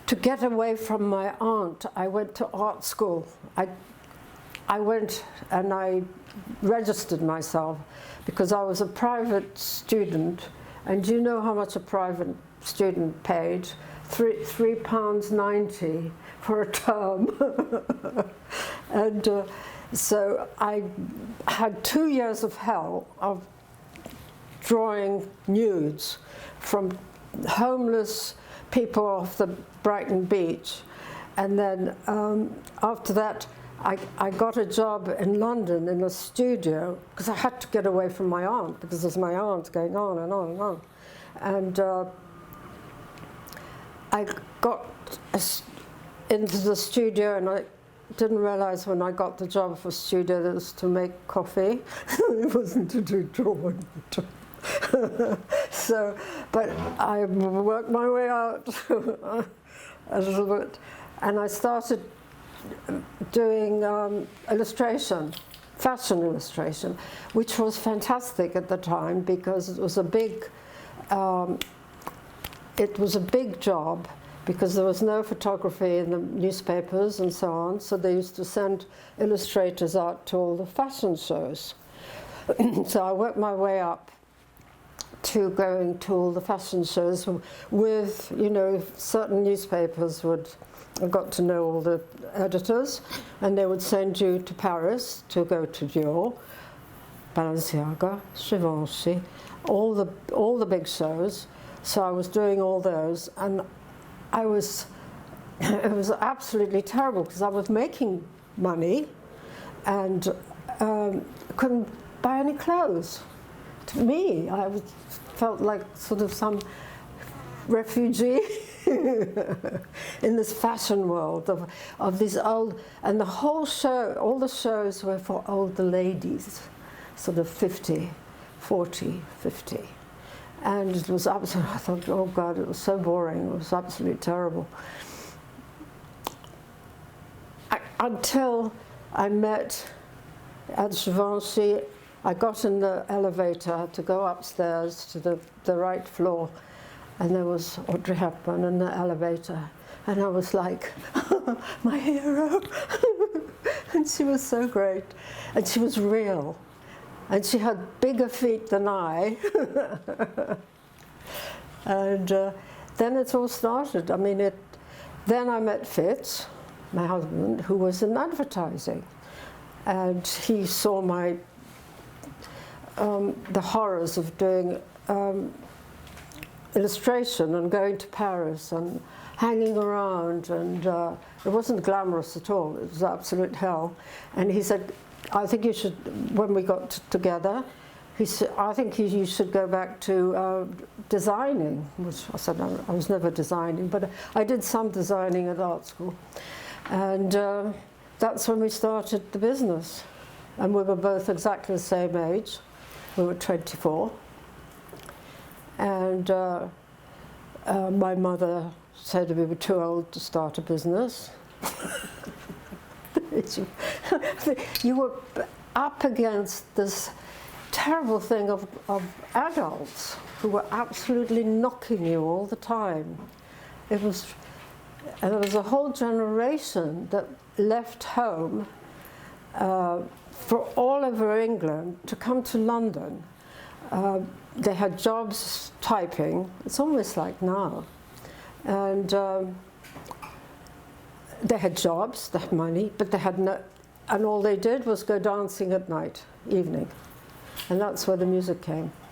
to get away from my aunt, I went to art school. I went and I registered myself because I was a private student, and you know how much a private student paid? £3.90 for a term. And so I had 2 years of hell of drawing nudes from homeless people off the Brighton beach. And then after that, I got a job in London in a studio because I had to get away from my aunt, because there's my aunt going on and on and on. And I got into the studio, and I didn't realize when I got the job for studio that it was to make coffee. It wasn't to do drawing. So, but I worked my way out a little bit, and I started doing illustration, fashion illustration, which was fantastic at the time because it was a big job, because there was no photography in the newspapers and so on, so they used to send illustrators out to all the fashion shows. So I worked my way up to going to all the fashion shows with, you know, certain newspapers I got to know all the editors, and they would send you to Paris to go to Dior, Balenciaga, Givenchy, all the big shows. So I was doing all those, and it was absolutely terrible because I was making money and couldn't buy any clothes. To me, felt like sort of some refugee in this fashion world of these old, and the whole show, all the shows were for older ladies, sort of 50, 40, 50. And it was absolutely, I thought, oh God, it was so boring, it was absolutely terrible. Until I met at Givenchy, I got in the elevator to go upstairs to the right floor, and there was Audrey Hepburn in the elevator, and I was like, my hero. And she was so great, and she was real, and she had bigger feet than I. And then it all started. I mean, then I met Fitz, my husband, who was in advertising, and he saw the horrors of doing illustration and going to Paris and hanging around, and it wasn't glamorous at all. It was absolute hell. And he said, I think you should, when we got together, he said, I think you should go back to designing, which I said, I was never designing, but I did some designing at art school. And that's when we started the business. And we were both exactly the same age. We were 24. And my mother said we were too old to start a business. You were up against this terrible thing of adults who were absolutely knocking you all the time. And there was a whole generation that left home for all over England to come to London. They had jobs typing. It's almost like now. And they had jobs, they had money, but they had no, and all they did was go dancing at night, evening. And that's where the music came.